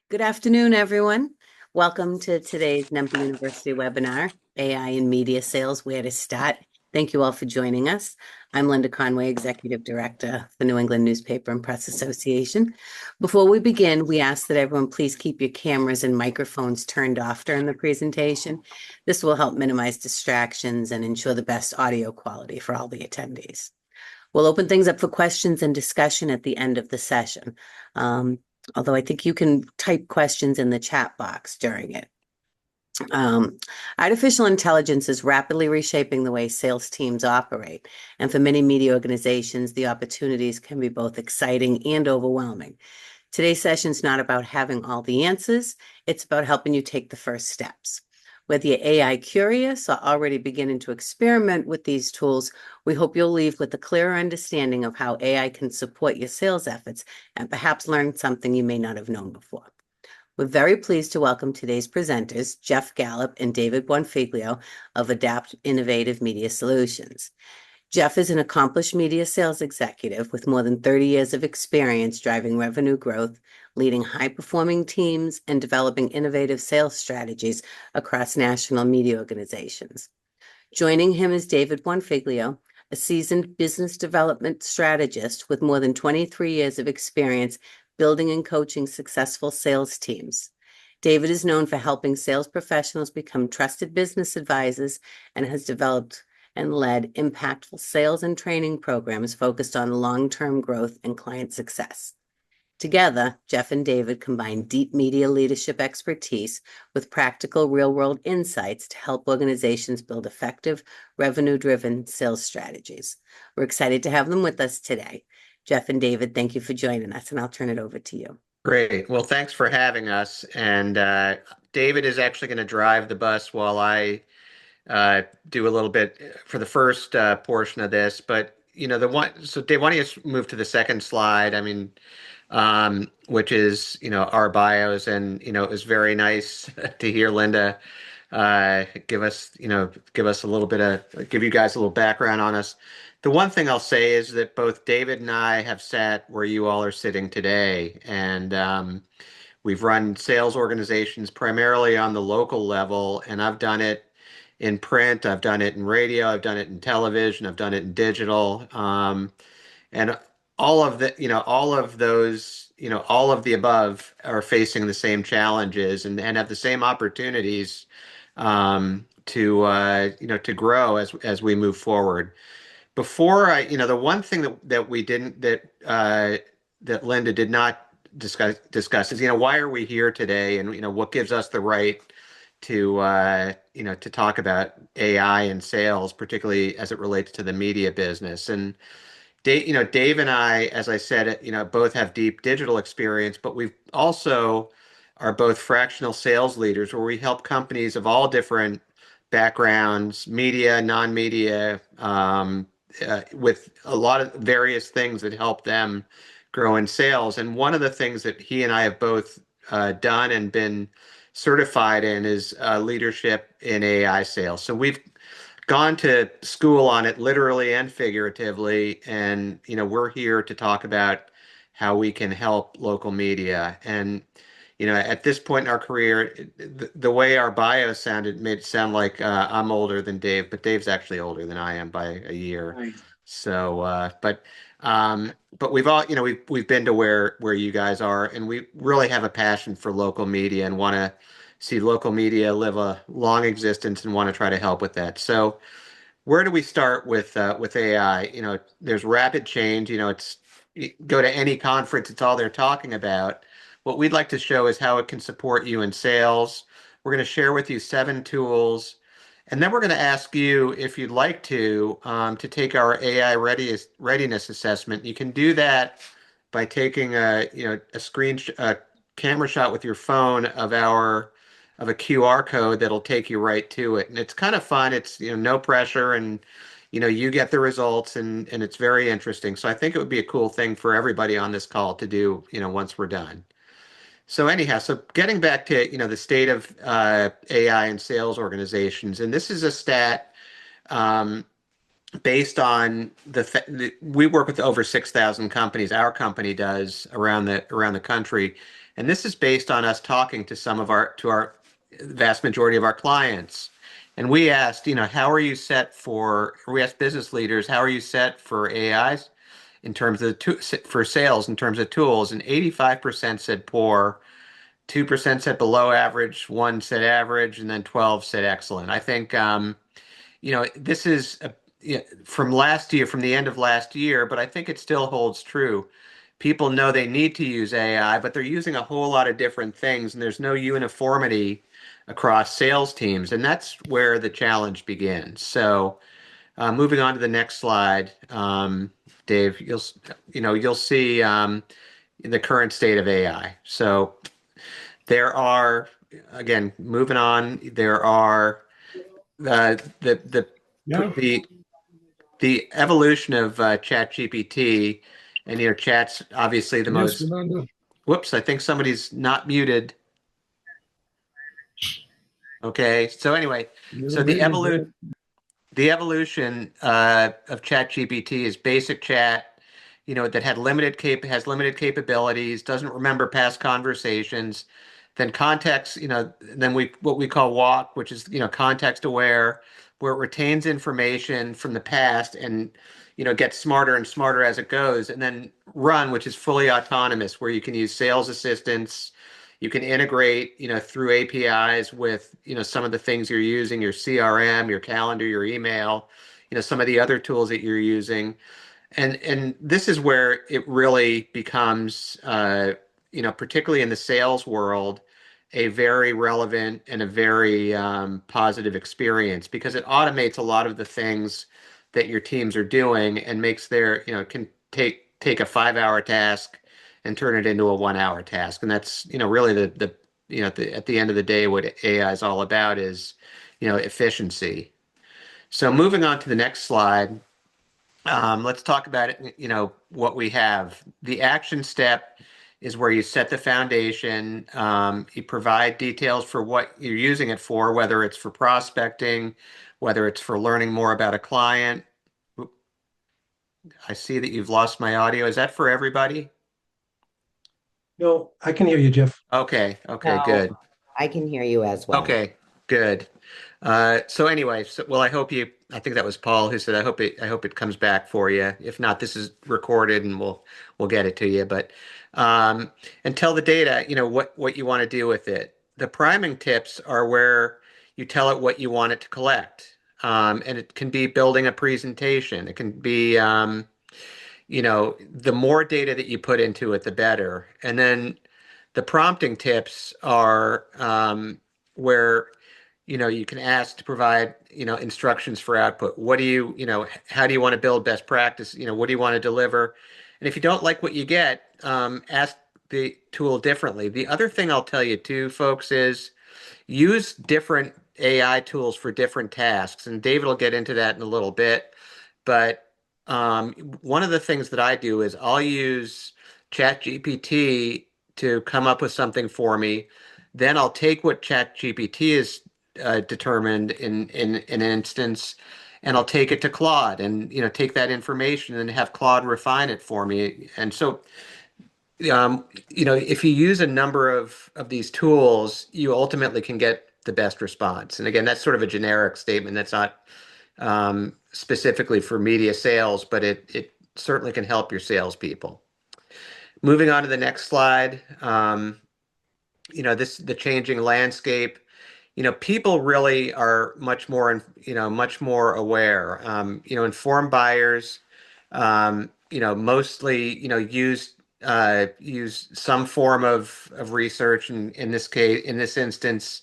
Good afternoon, everyone. Welcome to today's NENPA University webinar, AI in Media Sales, Where to Start. Thank you all for joining us. I'm Linda Conway, Executive Director of the New England Newspaper and Press Association. Before we begin, we ask that everyone please keep your cameras and microphones turned off during the presentation. This will help minimize distractions and ensure the best audio quality for all the attendees. We'll open things up for questions and discussion at the end of the session. Although I think you can type questions in the chat box during it. Artificial intelligence is rapidly reshaping the way sales teams operate. And for many media organizations, the opportunities can be both exciting and overwhelming. Today's session is not about having all the answers. It's about helping you take the first steps. Whether you're AI curious or already beginning to experiment with these tools, we hope you'll leave with a clearer understanding of how AI can support your sales efforts and perhaps learn something you may not have known before. We're very pleased to welcome today's presenters, Jeff Gallup and David Buonfiglio of Adapt Innovative Media Solutions. Jeff is an accomplished media sales executive with more than 30 years of experience driving revenue growth, leading high-performing teams, and developing innovative sales strategies across national media organizations. Joining him is David Buonfiglio, a seasoned business development strategist with more than 23 years of experience building and coaching successful sales teams. David is known for helping sales professionals become trusted business advisors and has developed and led impactful sales and training programs focused on long-term growth and client success. Together, Jeff and David combine deep media leadership expertise with practical real-world insights to help organizations build effective, revenue-driven sales strategies. We're excited to have them with us today. Jeff and David, thank you for joining us, and I'll turn it over to you. Great. Well, thanks for having us. And David is actually going to drive the bus while I do a little bit for the first portion of this. But so Dave, why don't you move to the second slide? I mean, which is our bios, and it was very nice to hear Linda give us a little bit of give you guys a little background on us. The one thing I'll say is that both David and I have sat where you all are sitting today, and we've run sales organizations primarily on the local level, and I've done it in print, I've done it in radio, I've done it in television, I've done it in digital, and all of those, all of the above are facing the same challenges and have the same opportunities to grow as we move forward. Before the one thing that we didn't that Linda did not discuss is why are we here today, and what gives us the right to talk about AI and sales, particularly as it relates to the media business. And Dave and I, as I said, both have deep digital experience, but we've also are both fractional sales leaders where we help companies of all different backgrounds, media, non-media, with a lot of various things that help them grow in sales. And one of the things that he and I have both done and been certified in is leadership in AI sales. So we've gone to school on it literally and figuratively, and we're here to talk about how we can help local media. And at this point in our career, the way our bio sounded made it sound like I'm older than Dave, but Dave's actually older than I am by a year. Right. So, but we've all we've been to where you guys are, and we really have a passion for local media and want to see local media live a long existence and want to try to help with that. So where do we start with AI? There's rapid change. It's you go to any conference, it's all they're talking about. What we'd like to show is how it can support you in sales. We're going to share with you 7 tools, and then we're going to ask you if you'd like to take our AI readiness assessment. You can do that by taking a camera shot with your phone of a QR code that'll take you right to it. And it's kind of fun. It's, no pressure, and, you get the results, and it's very interesting. So I think it would be a cool thing for everybody on this call to do, once we're done. So anyhow, so getting back to, the state of AI and sales organizations, and this is a stat based on we work with over 6,000 companies. Our company does around the country, and this is based on us talking to some of our vast majority of our clients. And we asked, how are you set for? We asked business leaders, how are you set for AIs in terms of for sales in terms of tools? And 85% said poor, 2% said below average, one said average, and then 12 said excellent. I think this is from last year, from the end of last year, but I think it still holds true. People know they need to use AI, but they're using a whole lot of different things, and there's no uniformity across sales teams, and that's where the challenge begins. So, moving on to the next slide, Dave, you'll see the current state of AI. So there are, again, moving on, there are the Yeah. the the evolution of ChatGPT, and Chat's obviously the Yes, most. Fernando. Whoops, I think somebody's not muted. Okay, so anyway, so You're really good. the evolution of ChatGPT is basic chat, that has limited capabilities, doesn't remember past conversations. Then context, then what we call walk, which is context aware, where it retains information from the past and gets smarter and smarter as it goes. And then run, which is fully autonomous, where you can use sales assistants, you can integrate, through APIs with, some of the things you're using, your CRM, your calendar, your email, some of the other tools that you're using. And this is where it really becomes, particularly in the sales world, a very relevant and a very positive experience, because it automates a lot of the things that your teams are doing and makes can take a 5-hour task and turn it into a 1-hour task. And that's, really at the end of the day, what AI is all about is, efficiency. So moving on to the next slide, let's talk about it, what we have. The action step is where you set the foundation. You provide details for what you're using it for, whether it's for prospecting, whether it's for learning more about a client. I see that you've lost my audio. Is that for everybody? No, I can hear you, Jeff. Okay, No, good. I can hear you as well. Okay, good. So anyway, well, I think that was Paul who said, I hope it comes back for you. If not, this is recorded and we'll get it to you. But and tell the data, what you want to do with it. The priming tips are where you tell it what you want it to collect. And it can be building a presentation. It can be, the more data that you put into it, the better. And then the prompting tips are where you can ask to provide instructions for output. What do how do you want to build best practice? What do you want to deliver? And if you don't like what you get, ask the tool differently. The other thing I'll tell you too, folks, is use different AI tools for different tasks. And David will get into that in a little bit. But one of the things that I do is I'll use ChatGPT to come up with something for me. Then I'll take what ChatGPT is determined in an instance, and I'll take it to Claude and take that information and have Claude refine it for me. And so if you use a number of these tools, you ultimately can get the best response. And again, that's sort of a generic statement. That's not specifically for media sales, but it certainly can help your salespeople. Moving on to the next slide, the changing landscape. People really are much more aware. Informed buyers, mostly, use some form of research. And in this instance,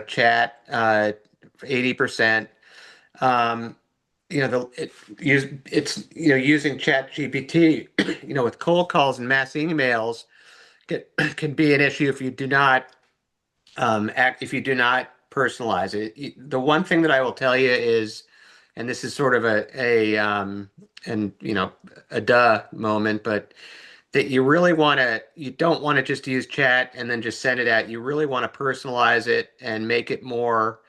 chat, 80%. Using Chat GPT, with cold calls and mass emails can be an issue if you do not if you do not personalize it. The one thing that I will tell you is, and this is sort of a duh moment, but that you don't want to just use chat and then just send it out. You really want to personalize it and make it more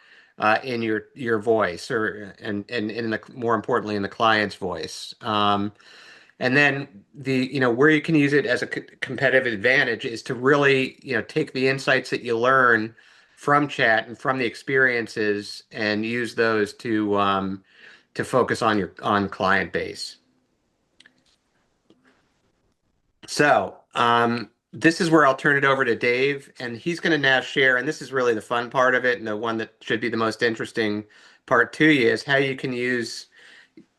in your voice, or and in the more importantly in the client's voice. And then where you can use it as a competitive advantage is to really take the insights that you learn from chat and from the experiences and use those to focus on your client base. So this is where I'll turn it over to Dave, and he's going to now share, and this is really the fun part of it, and the one that should be the most interesting part to you, is how you can use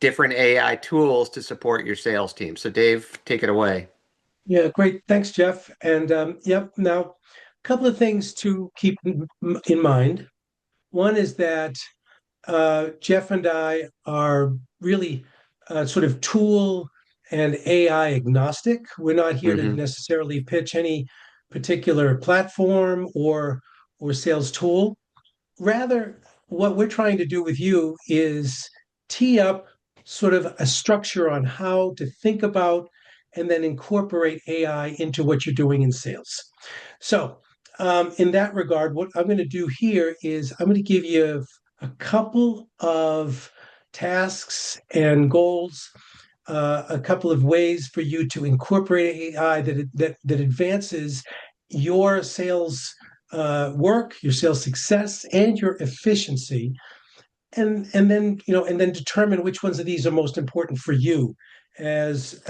different AI tools to support your sales team. So Dave, take it away. Yeah, great. Thanks, Jeff. And yep, now a couple of things to keep in mind. One is that Jeff and I are really sort of tool and AI agnostic. We're not here to Mm-hmm. necessarily pitch any particular platform or sales tool. Rather, what we're trying to do with you is tee up sort of a structure on how to think about and then incorporate AI into what you're doing in sales. So, in that regard, what I'm going to do here is I'm going to give you a couple of tasks and goals, a couple of ways for you to incorporate AI that advances your sales work, your sales success, and your efficiency, and then determine which ones of these are most important for you as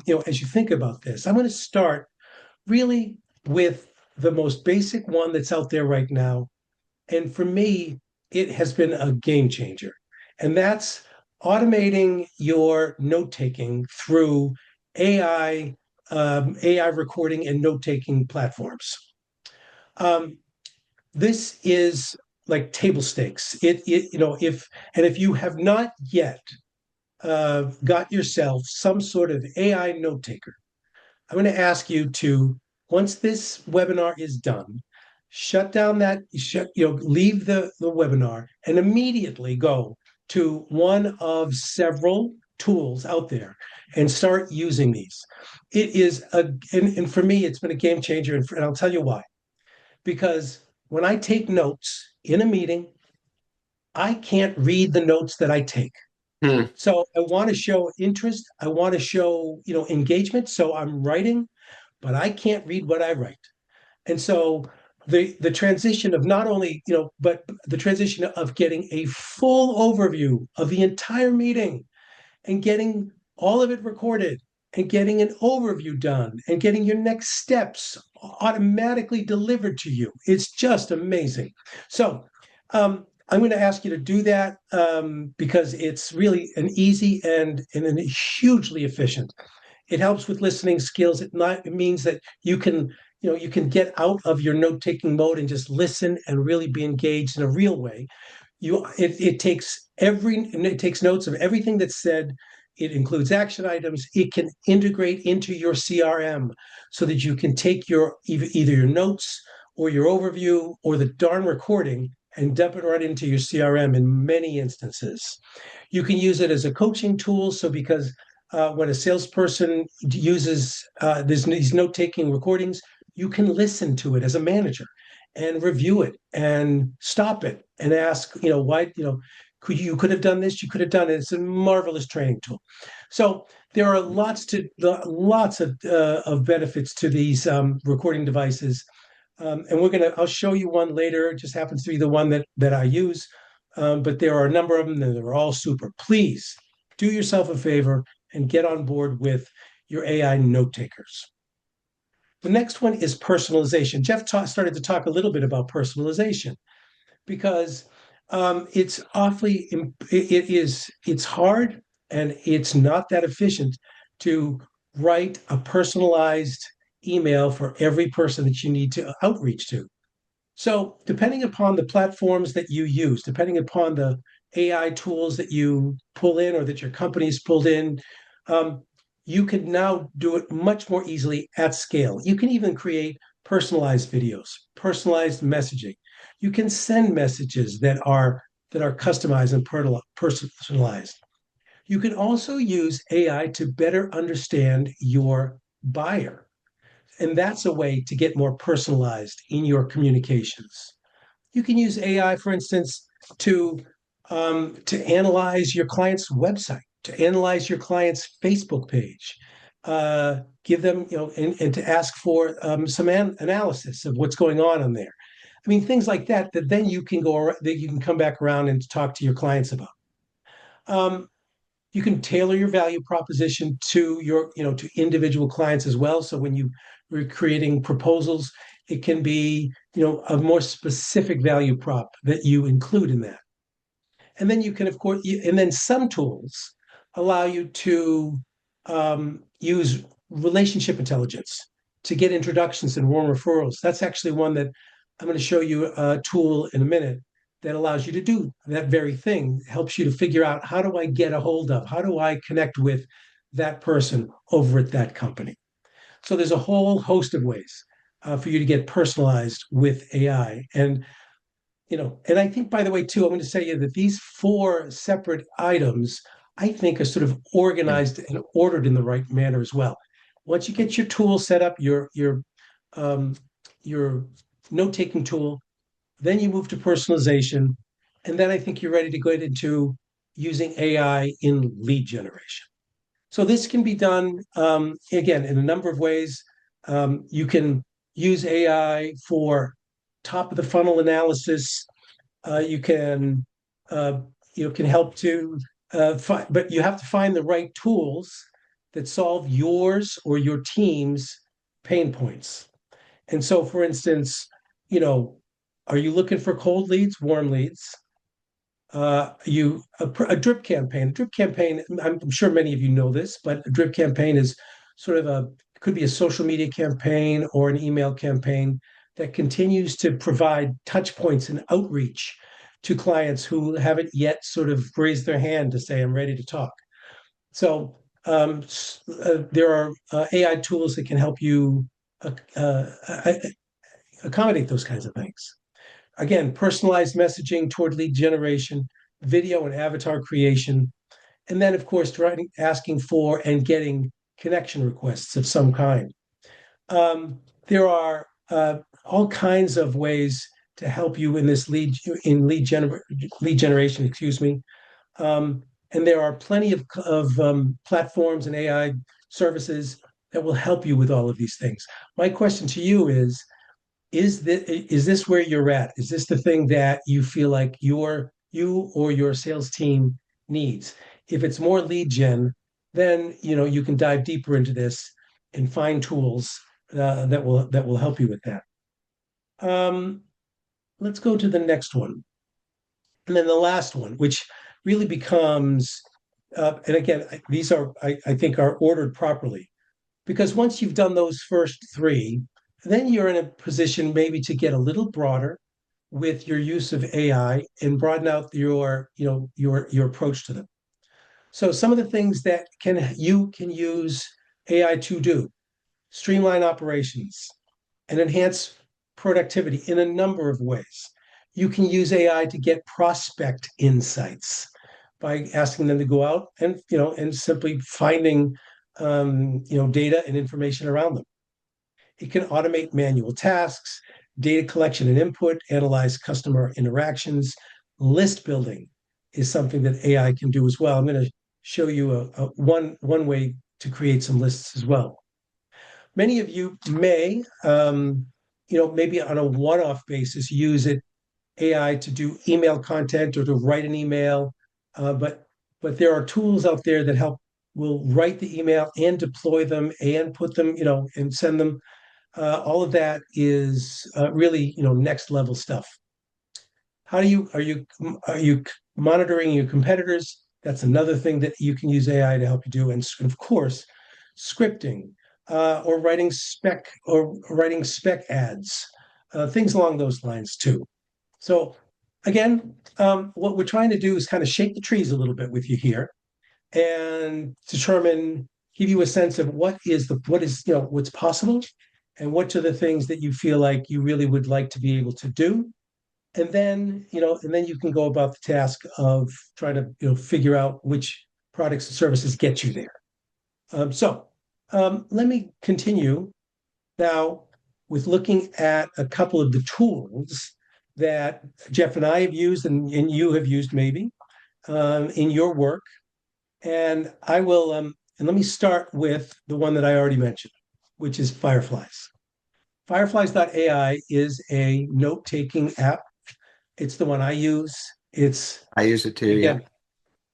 you think about this. I'm going to start really with the most basic one that's out there right now, and for me, it has been a game changer, and that's automating your note taking through AI recording and note taking platforms. This is like table stakes. If you have not yet got yourself some sort of AI note taker, I'm going to ask you to, once this webinar is done, leave the webinar and immediately go to one of several tools out there and start using these. It is and for me, it's been a game changer, and I'll tell you why. Because when I take notes in a meeting, I can't read the notes that I take. Hmm. So I want to show interest. I want to show, engagement. So I'm writing, but I can't read what I write. And so the transition of not only, but the transition of getting a full overview of the entire meeting and getting all of it recorded and getting an overview done and getting your next steps automatically delivered to you. It's just amazing. So I'm going to ask you to do that because it's really an easy and hugely efficient. It helps with listening skills. It means that you can get out of your note-taking mode and just listen and really be engaged in a real way. It takes notes of everything that's said. It includes action items. It can integrate into your CRM so that you can take either your notes or your overview or the darn recording and dump it right into your CRM in many instances. You can use it as a coaching tool. So because when a salesperson uses these note-taking recordings, you can listen to it as a manager and review it and stop it and ask, why, you could have done this, you could have done it. It's a marvelous training tool. So there are lots of benefits to these recording devices. And I'll show you one later. It just happens to be the one that I use. But there are a number of them and they're all super. Please do yourself a favor and get on board with your AI note takers. The next one is personalization. Jeff started to talk a little bit about personalization because it's hard and it's not that efficient to write a personalized email for every person that you need to outreach to. So depending upon the platforms that you use, depending upon the AI tools that you pull in or that your company's pulled in, you can now do it much more easily at scale. You can even create personalized videos, personalized messaging. You can send messages that are customized and personalized. You can also use AI to better understand your buyer. And that's a way to get more personalized in your communications. You can use AI, for instance, to analyze your client's website, to analyze your client's Facebook page, give them, and to ask for some analysis of what's going on there. I mean, things like that, that then you can that you can come back around and talk to your clients about. You can tailor your value proposition to your, to individual clients as well. So when you're creating proposals, it can be, a more specific value prop that you include in that. And then you can, of course, and then some tools allow you to use relationship intelligence to get introductions and warm referrals. That's actually one that I'm going to show you a tool in a minute that allows you to do that very thing, helps you to figure out, how do I get a hold of, how do I connect with that person over at that company? So there's a whole host of ways for you to get personalized with AI. And and I think, by the way, too, I'm going to say that these 4 separate items, I think, are sort of organized and ordered in the right manner as well. Once you get your tool set up, your note-taking tool, then you move to personalization, and then I think you're ready to go into using AI in lead generation. So this can be done, again, in a number of ways. You can use AI for top of the funnel analysis. You can help to but you have to find the right tools that solve yours or your team's pain points. And so, for instance, are you looking for cold leads, warm leads? A drip campaign. A drip campaign, I'm sure many of you know this, but a drip campaign is sort of could be a social media campaign or an email campaign that continues to provide touch points and outreach to clients who haven't yet sort of raised their hand to say, I'm ready to talk. So there are AI tools that can help you accommodate those kinds of things. Again, personalized messaging toward lead generation, video and avatar creation, and then, of course, asking for and getting connection requests of some kind. There are all kinds of ways to help you in this lead generation, excuse me. And there are plenty of platforms and AI services that will help you with all of these things. My question to you is this where you're at? Is this the thing that you feel like you or your sales team needs? If it's more lead gen, then you can dive deeper into this and find tools that will help you with that. Let's go to the next one, and then the last one, which really becomes, and again, these are I think are ordered properly, because once you've done those first 3, then you're in a position maybe to get a little broader with your use of AI and broaden out your approach to them. So some of the things that you can use AI to do: streamline operations and enhance productivity in a number of ways. You can use AI to get prospect insights by asking them to go out and simply finding data and information around them. It can automate manual tasks, data collection and input, analyze customer interactions. List building is something that AI can do as well. I'm going to show you one way to create some lists as well. Many of you may, maybe on a one-off basis, use AI to do email content or to write an email, but there are tools out there that will write the email and deploy them and put them, and send them. All of that is really, next level stuff. Are you monitoring your competitors? That's another thing that you can use AI to help you do. And of course, scripting or writing spec ads, things along those lines too. So again, what we're trying to do is kind of shake the trees a little bit with you here and give you a sense of what's possible and what are the things that you feel like you really would like to be able to do. And then, you can go about the task of trying to, figure out which products and services get you there. So let me continue now with looking at a couple of the tools that Jeff and I have used, and you have used maybe in your work. And I will, and let me start with the one that I already mentioned, which is Fireflies. Fireflies.ai is a note-taking app. It's the one I use. It's, I use it too. Yeah. again,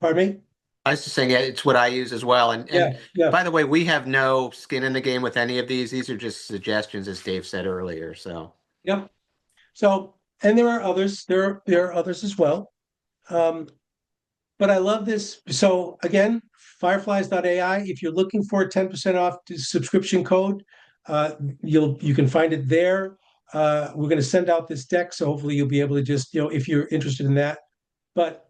pardon me? I was just saying, yeah, it's what I use as well. And Yeah. by the way, we have no skin in the game with any of these. These are just suggestions, as Dave said earlier. So Yep. So, and there are others. There are others as well. Um, but I love this. So again, fireflies.ai. If you're looking for a 10% off subscription code, you can find it there. We're going to send out this deck, so hopefully you'll be able to just, if you're interested in that. But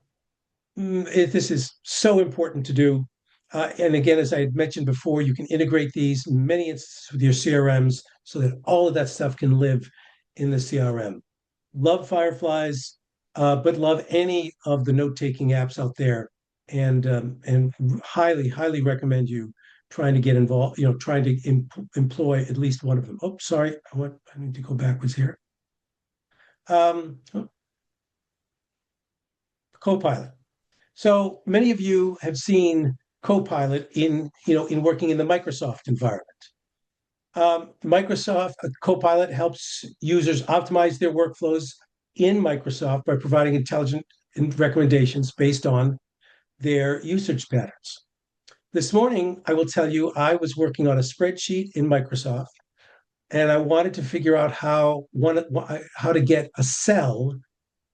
this is so important to do. And again, as I had mentioned before, you can integrate these in many instances with your CRMs so that all of that stuff can live in the CRM. Love Fireflies, but love any of the note-taking apps out there, and highly recommend you trying to get involved. Trying to employ at least one of them. Oh, sorry, I need to go backwards here. Copilot. So many of you have seen Copilot in working in the Microsoft environment. Microsoft Copilot helps users optimize their workflows in Microsoft by providing intelligent recommendations based on their usage patterns. This morning, I will tell you, I was working on a spreadsheet in Microsoft, and I wanted to figure out how to get a cell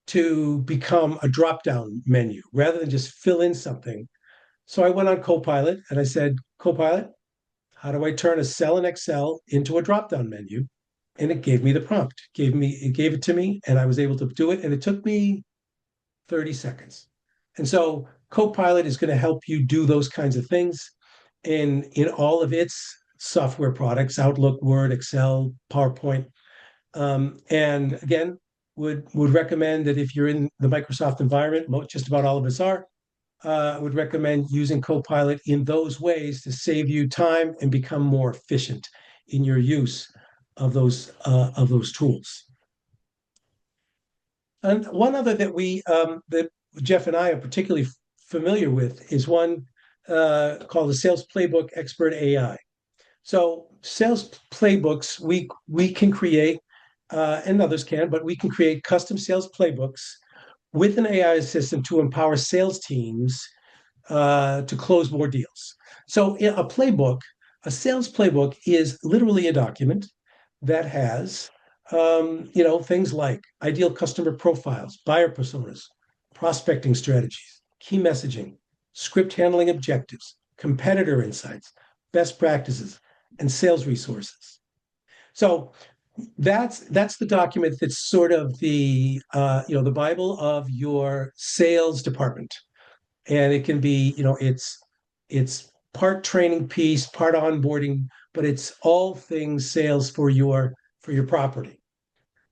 to become a drop-down menu rather than just fill in something. So I went on Copilot and I said, Copilot, how do I turn a cell in Excel into a drop-down menu? And it gave me the prompt. It gave it to me, and I was able to do it. And it took me 30 seconds. And so Copilot is going to help you do those kinds of things in all of its software products: Outlook, Word, Excel, PowerPoint. And again, would recommend that if you're in the Microsoft environment, just about all of us are, would recommend using Copilot in those ways to save you time and become more efficient in your use of those tools. And one other that Jeff and I are particularly familiar with is one called the Sales Playbook Expert AI. So sales playbooks we can create, and others can, but we can create custom sales playbooks with an AI assistant to empower sales teams to close more deals. So a sales playbook is literally a document that has things like ideal customer profiles, buyer personas, prospecting strategies, key messaging, script handling objectives, competitor insights, best practices, and sales resources. So that's the document that's sort of the the Bible of your sales department. And it can be, it's part training piece, part onboarding, but it's all things sales for your property.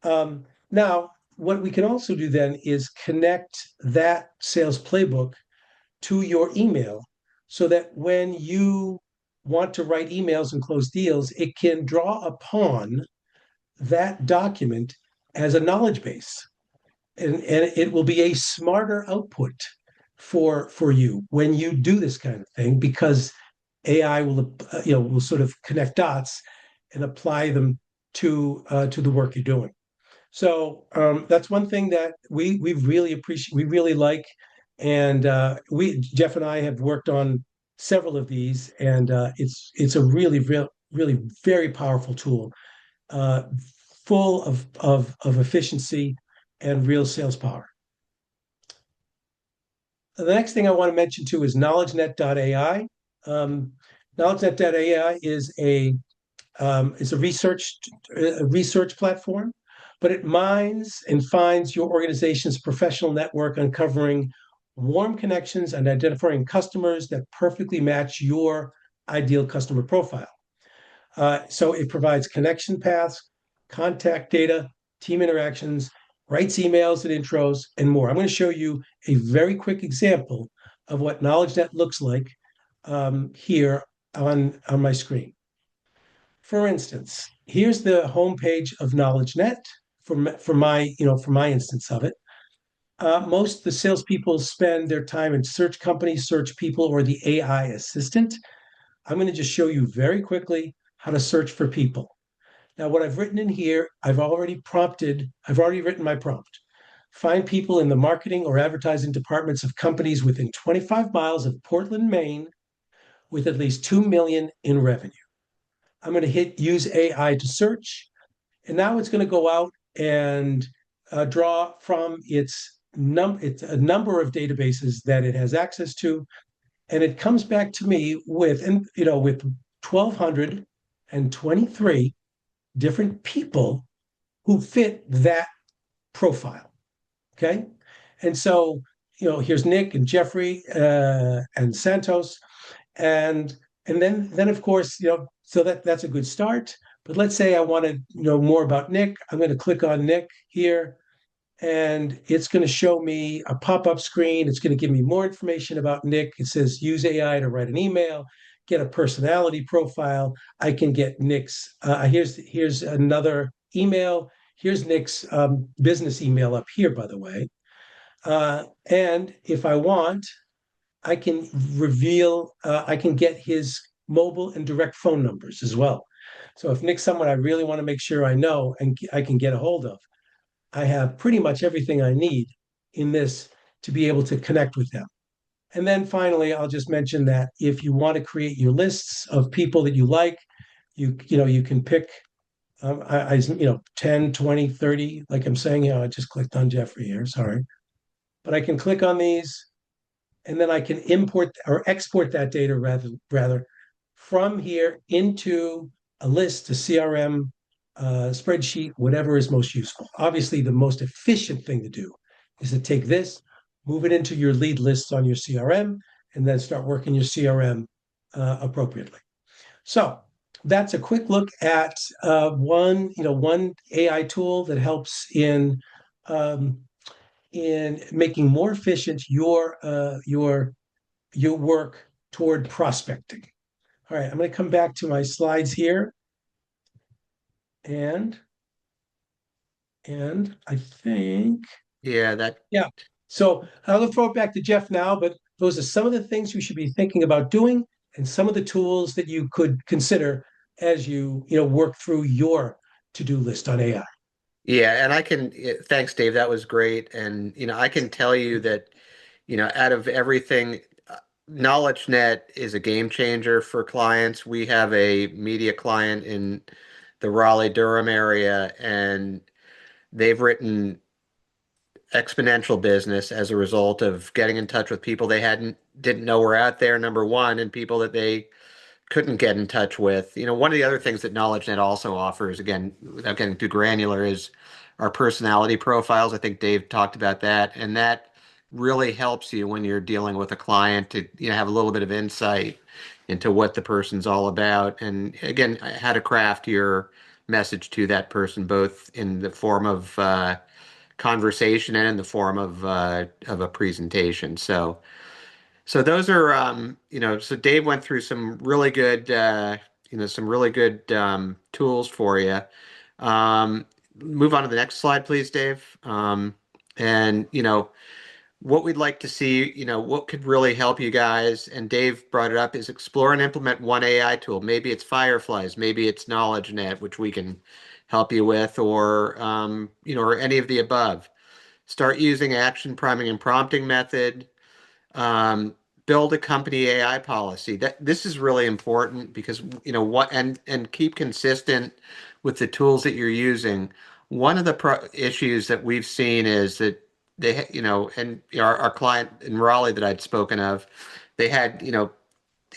Now, what we can also do then is connect that sales playbook to your email, so that when you want to write emails and close deals, it can draw upon that document as a knowledge base, and it will be a smarter output for you when you do this kind of thing, because AI will sort of connect dots and apply them to the work you're doing. So that's one thing that we really appreciate, we really like, and Jeff and I have worked on several of these, and it's a really very powerful tool, full of efficiency and real sales power. The next thing I want to mention too is KnowledgeNet.ai. KnowledgeNet.ai is a research platform, but it mines and finds your organization's professional network, uncovering warm connections and identifying customers that perfectly match your ideal customer profile. So it provides connection paths, contact data, team interactions, writes emails and intros, and more. I'm going to show you a very quick example of what KnowledgeNet looks like here on my screen. For instance, here's the homepage of KnowledgeNet for my, for my instance of it. Most of the salespeople spend their time in search companies, search people, or the AI assistant. I'm going to just show you very quickly how to search for people. Now, what I've written in here, I've already written my prompt. Find people in the marketing or advertising departments of companies within 25 miles of Portland, Maine, with at least 2 million in revenue. I'm going to hit use AI to search. And now it's going to go out and draw from it's a number of databases that it has access to. And it comes back to me with, with 1,223 different people who fit that profile. Okay. And so, here's Nick and Jeffrey and Santos. And then of course, so that's a good start. But let's say I want to know more about Nick. I'm going to click on Nick here, and it's going to show me a pop-up screen. It's going to give me more information about Nick. It says use AI to write an email, get a personality profile. I can get Nick's. Here's another email. Here's Nick's business email up here, by the way. And if I want, I can I can get his mobile and direct phone numbers as well. So if Nick's someone I really want to make sure I know and I can get a hold of, I have pretty much everything I need in this to be able to connect with them. And then finally, I'll just mention that if you want to create your lists of people that you like, you can pick, 10, 20, 30, like I'm saying, I just clicked on Jeffrey here, sorry. But I can click on these, and then I can import or export that data rather from here into a list, a CRM, spreadsheet, whatever is most useful. Obviously, the most efficient thing to do is to take this, move it into your lead lists on your CRM, and then start working your CRM appropriately. So that's a quick look at one AI tool that helps in making more efficient your work toward prospecting. All right, I'm going to come back to my slides here, and I think Yeah, yeah. So I'll throw it back to Jeff now, but those are some of the things you should be thinking about doing, and some of the tools that you could consider as you work through your to-do list on AI. yeah, and thanks, Dave. That was great. And, I can tell you that, out of everything, KnowledgeNet is a game changer for clients. We have a media client in the Raleigh-Durham area, and they've written exponential business as a result of getting in touch with people they didn't know were out there, number one, and people that they couldn't get in touch with. One of the other things that KnowledgeNet also offers, again, without getting too granular, is our personality profiles. I think Dave talked about that, and that really helps you when you're dealing with a client to have a little bit of insight into what the person's all about, and again, how to craft your message to that person, both in the form of conversation and in the form of a presentation. So those are, so Dave went through some really good, tools for you. Move on to the next slide, please, Dave. And, what we'd like to see, what could really help you guys, and Dave brought it up, is explore and implement one AI tool. Maybe it's Fireflies, maybe it's KnowledgeNet, which we can help you with, or, or any of the above. Start using action priming and prompting method. Build a company AI policy. This is really important because and keep consistent with the tools that you're using. One of the issues that we've seen is that our client in Raleigh that I'd spoken of, they had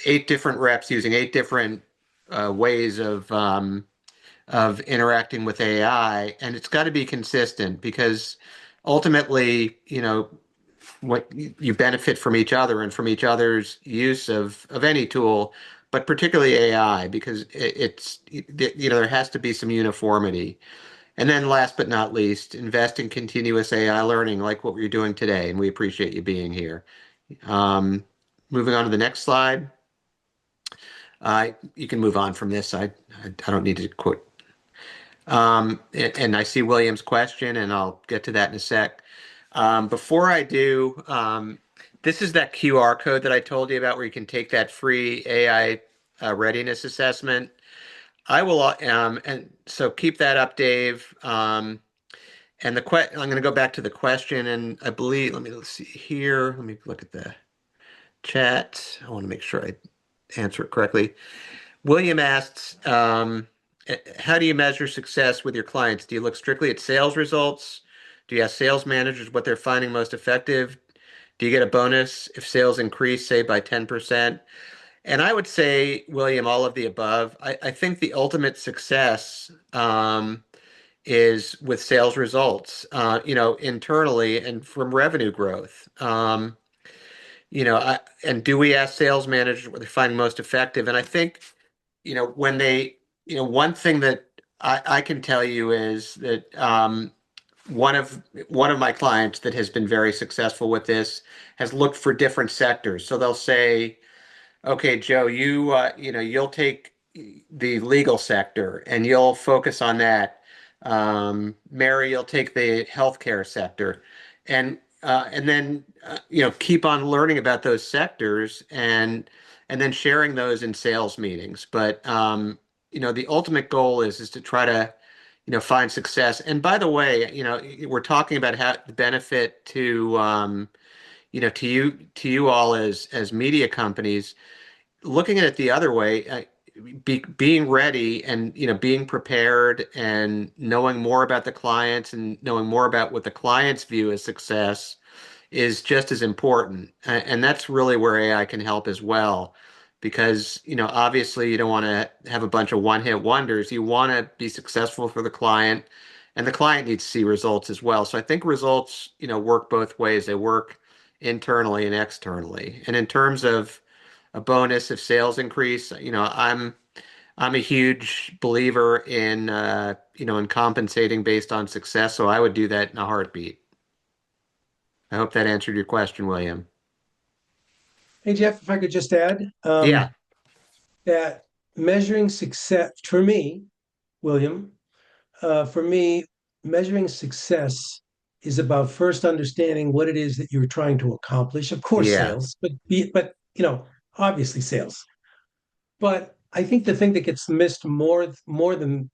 8 different reps using 8 different ways of interacting with AI, and it's got to be consistent because ultimately, what you benefit from each other and from each other's use of any tool, but particularly AI, because there has to be some uniformity. And then last but not least, invest in continuous AI learning like what we're doing today, and we appreciate you being here. Moving on to the next slide. You can move on from this. I don't need to quote. And I see William's question, and I'll get to that in a sec. Before I do, this is that QR code that I told you about where you can take that free AI readiness assessment. I will, and so keep that up, Dave. And I'm going to go back to the question, and I believe, let's see here. Let me look at the chat. I want to make sure I answer it correctly. William asks, how do you measure success with your clients? Do you look strictly at sales results? Do you ask sales managers what they're finding most effective? Do you get a bonus if sales increase, say, by 10%? And I would say, William, all of the above. I think the ultimate success is with sales results, internally and from revenue growth. And do we ask sales managers what they find most effective? And I think, when one thing that I can tell you is that one of my clients that has been very successful with this has looked for different sectors. So they'll say, okay, Joe, you'll take the legal sector and you'll focus on that. Mary, you'll take the healthcare sector, and then keep on learning about those sectors and then sharing those in sales meetings. But the ultimate goal is to try to find success. And by the way, we're talking about how the benefit to you all as media companies. Looking at it the other way, being ready and being prepared and knowing more about the clients and knowing more about what the clients view as success is just as important. And that's really where AI can help as well. Because, obviously you don't want to have a bunch of one-hit wonders. You want to be successful for the client, and the client needs to see results as well. So I think results, work both ways. They work internally and externally. And in terms of a bonus if sales increase, I'm a huge believer in compensating based on success. So I would do that in a heartbeat. I hope that answered your question, William. Hey, Jeff, if I could just add, Yeah, that measuring success for me, William, for me, measuring success is about first understanding what it is that you're trying to accomplish. Of course, yeah. sales, but obviously sales. But I think the thing that gets missed more than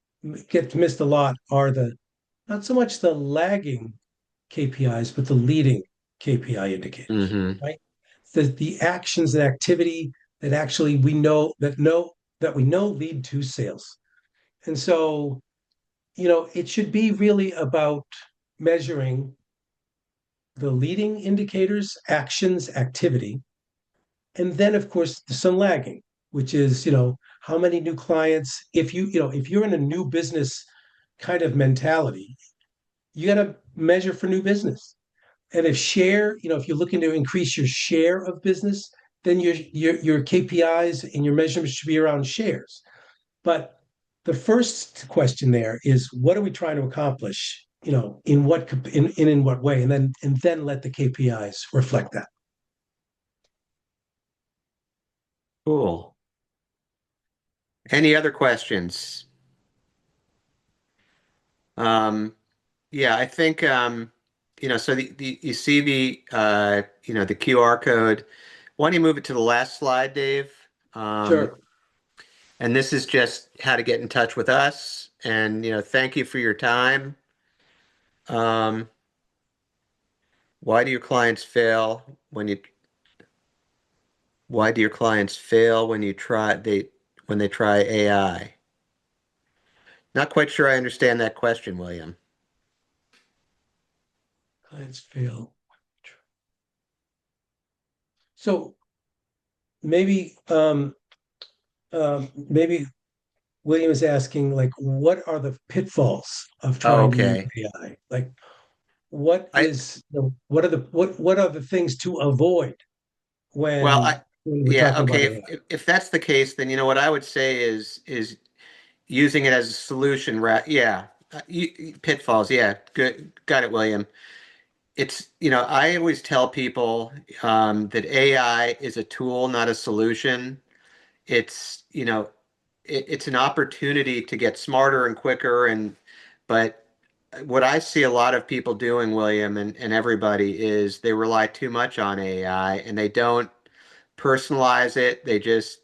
gets missed a lot are the not so much the lagging KPIs, but the leading KPI indicators, Hmm. right? The actions and activity that actually we know lead to sales. And so, it should be really about measuring the leading indicators, actions, activity, and then of course some lagging, which is, how many new clients, if you're in a new business kind of mentality, you got to measure for new business. And if you're looking to increase your share of business, then your KPIs and your measurements should be around shares. But the first question there is, what are we trying to accomplish? In what way, and then let the KPIs reflect that. Cool. Any other questions? Um, yeah, I think so you see the QR code. Why don't you move it to the last slide, Dave? Um, Sure. and this is just how to get in touch with us. And thank you for your time. Um, why do your clients fail when you why do your clients fail when they try AI? Not quite sure I understand that question, William. Clients fail. So maybe William is asking, like, what are the pitfalls of Oh, trying to use okay. AI? Like, what I is what are the things to avoid well, when we're yeah, talking about okay. AI? If that's the case, then what I would say is using it as a solution, right? Yeah, pitfalls. Yeah, good, got it, William. It's I always tell people that AI is a tool, not a solution. It's it's an opportunity to get smarter and quicker. But what I see a lot of people doing, William, and everybody, is they rely too much on AI and they don't personalize it. They just,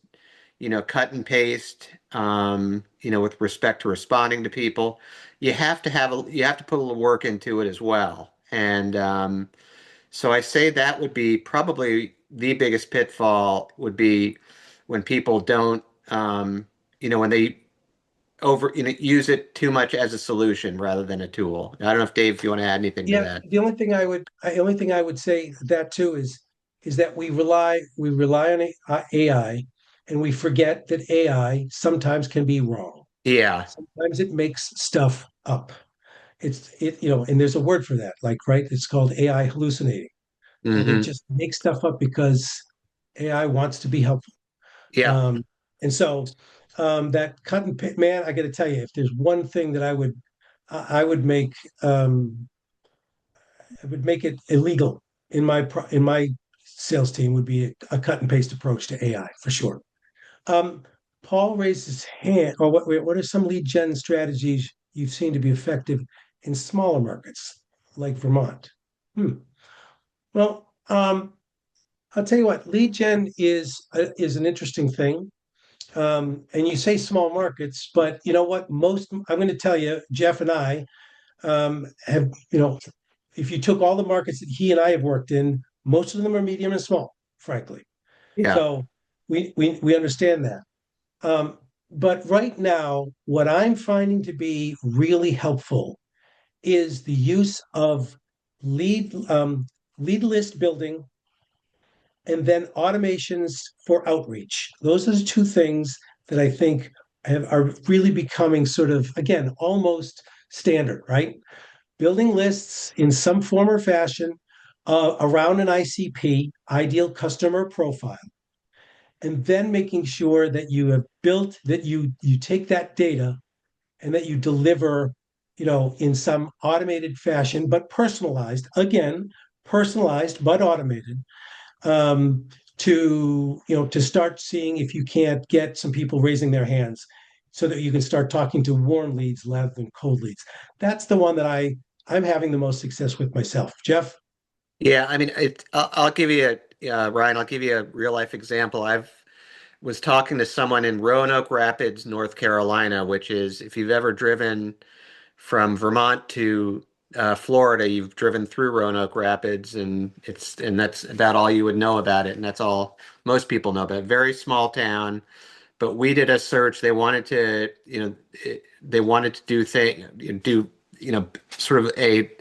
cut and paste, with respect to responding to people. You have to put a little work into it as well. And so I say that would be probably the biggest pitfall would be when people don't, when they use it too much as a solution rather than a tool. I don't know if Dave, if you want to add anything to Yeah, that. the only thing I would say that too is that we rely on AI, and we forget that AI sometimes can be wrong. Yeah. Sometimes it makes stuff up. And there's a word for that, like, right? It's called AI hallucinating, and it Hmm. just makes stuff up because AI wants to be helpful. Yeah. Um, and so that cut and paste, man, I got to tell you, if there's one thing that I would make, I would make it illegal in my sales team would be a cut and paste approach to AI for sure. Um, Paul raised his hand. Or what are some lead gen strategies you've seen to be effective in smaller markets like Vermont? Hmm. Well, I'll tell you what. Lead gen is an interesting thing. And you say small markets, but you know what? I'm going to tell you, Jeff and I have, if you took all the markets that he and I have worked in, most of them are medium and small, frankly. Yeah. So we understand that. But right now, what I'm finding to be really helpful is the use of lead lead list building and then automations for outreach. Those are the two things that I think are really becoming sort of, again, almost standard, right? Building lists in some form or fashion around an ICP, ideal customer profile, and then making sure that you have built that you take that data and that you deliver, in some automated fashion, but personalized. Again, personalized but automated, um, to start seeing if you can't get some people raising their hands, so that you can start talking to warm leads rather than cold leads. That's the one that I'm having the most success with myself. Jeff? Yeah. I mean, I'll give you Ryan, I'll give you a real life example. I've was talking to someone in Roanoke Rapids, North Carolina, which is, if you've ever driven from Vermont to Florida, you've driven through Roanoke Rapids, and that's about all you would know about it, and that's all most people know about it. Very small town, but we did a search. They wanted to, they wanted to do sort of a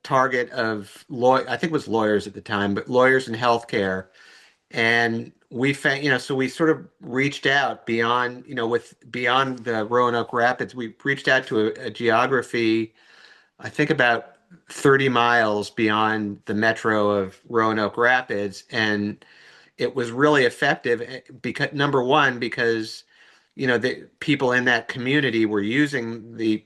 target of I think it was lawyers at the time, but lawyers in healthcare. And we found, so we sort of reached out beyond, beyond the Roanoke Rapids. We reached out to a geography, I think about 30 miles beyond the metro of Roanoke Rapids. And it was really effective because, number one, because the people in that community were using the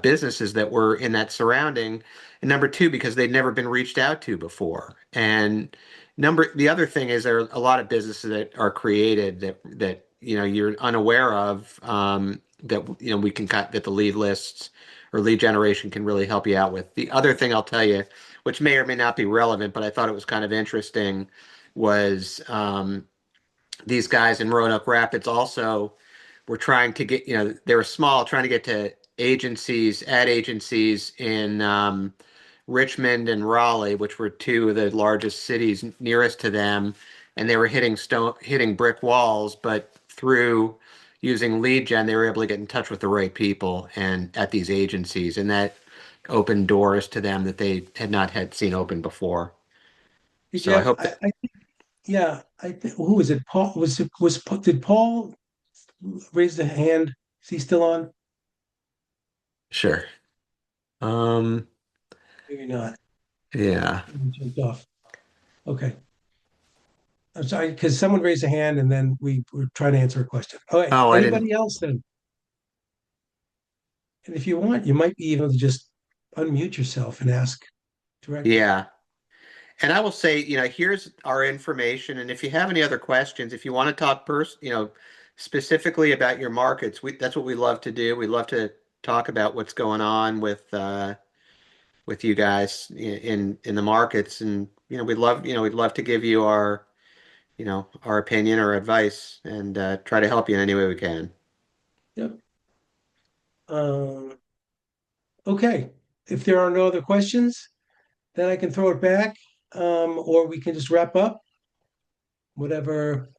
businesses that were in that surrounding, and number two, because they'd never been reached out to before. And the other thing is there are a lot of businesses that are created that you're unaware of, that we can cut that the lead lists or lead generation can really help you out with. The other thing I'll tell you, which may or may not be relevant, but I thought it was kind of interesting, was these guys in Roanoke Rapids also were trying to get, they were small, trying to get to ad agencies in Richmond and Raleigh, which were two of the largest cities nearest to them, and they were hitting brick walls, but through using lead gen, they were able to get in touch with the right people and at these agencies, and that opened doors to them that they had not had seen open before. Hey, So I Jeff, hope that, yeah, I think, who was it? Paul, did Paul raise the hand? Is he still on? sure. Um, Maybe not. yeah. He jumped off. Okay. I'm sorry, because someone raised a hand and then we were trying to answer a question. All right. Oh, I didn't. Anybody else then? And if you want, you might be able to just unmute yourself and ask directly. Yeah. And I will say, here's our information. And if you have any other questions, if you want to talk specifically about your markets, that's what we love to do. We love to talk about what's going on with you guys in the markets. And, we'd love to give you our opinion or advice and try to help you in any way we can. Yep. Um, okay. If there are no other questions, then I can throw it back, or we can just wrap up. Whatever.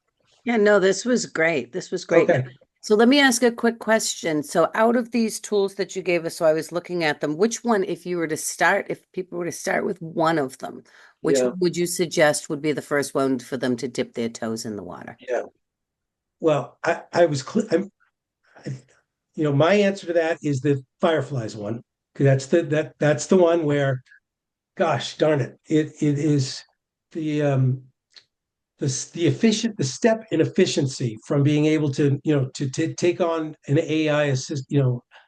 Yeah, no, this was great. This was great. Okay. So let me ask a quick question. So out of these tools that you gave us, so I was looking at them, which one, if people were to start with one of them, which Yeah. one would you suggest would be the first one for them to dip their toes in the water? Yeah. Well, I was my answer to that is the Fireflies one. 'Cause that's the one where, gosh darn it, it is the the step in efficiency from being able to to take on an AI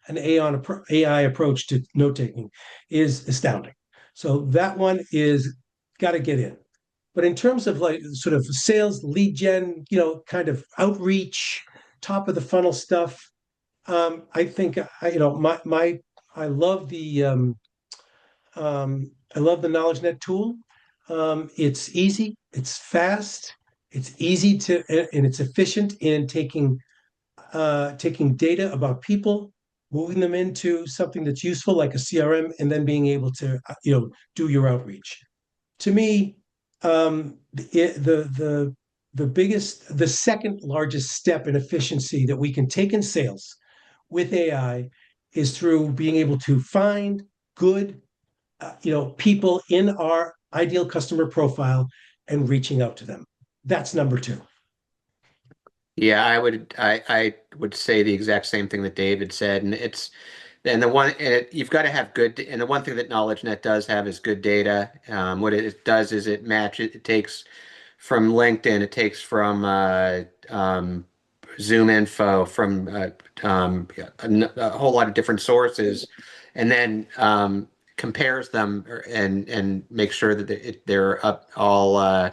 an AI approach to note taking is astounding. So that one is got to get in. But in terms of like sort of sales, lead gen, kind of outreach, top of the funnel stuff, I think I love I love the KnowledgeNet tool. It's easy, it's fast, it's easy to, and it's efficient in taking data about people, moving them into something that's useful like a CRM, and then being able to do your outreach. To me, the second largest step in efficiency that we can take in sales with AI is through being able to find good people in our ideal customer profile and reaching out to them. That's number two. Yeah, I would say the exact same thing that David said, and you've got to have good, and the one thing that KnowledgeNet does have is good data. What it does is it takes from LinkedIn, it takes from Zoom info, from a whole lot of different sources, and then compares them and makes sure that they're all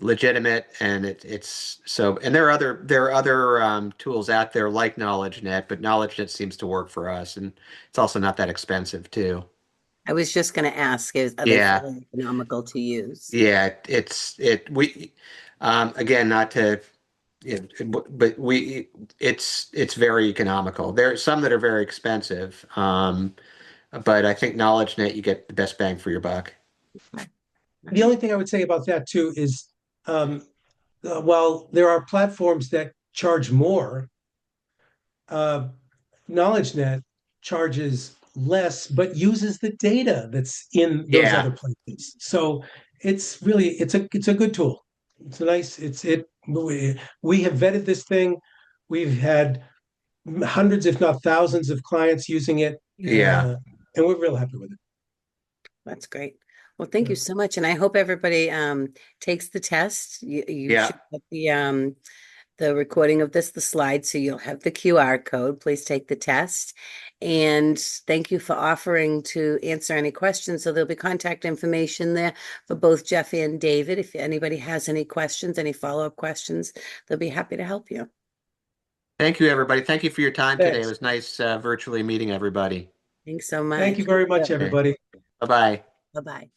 legitimate, and it's so. And there are other tools out there like KnowledgeNet, but KnowledgeNet seems to work for us, and it's also not that expensive too. I was just going to ask, are they Yeah, fairly economical to use? yeah, we again, not to, but it's very economical. There are some that are very expensive, but I think KnowledgeNet, you get the best bang for your buck. The only thing I would say about that too is, while there are platforms that charge more, uh, KnowledgeNet charges less, but uses the data that's in those Yeah, other places. So it's a good tool. It's a nice. We have vetted this thing. We've had hundreds, if not thousands, of clients using it, yeah, and we're real happy with it. That's great. Well, thank you Yeah. so much. And I hope everybody takes the test. You yeah. should get the recording of the slide, so you'll have the QR code. Please take the test. And thank you for offering to answer any questions. So there'll be contact information there for both Jeffy and David. If anybody has any questions, any follow-up questions, they'll be happy to help you. Thank you, everybody. Thank you for your time today. It Thanks. was nice virtually meeting everybody. Thanks so Thank you much. very much, Okay. everybody. Bye-bye. Bye-bye.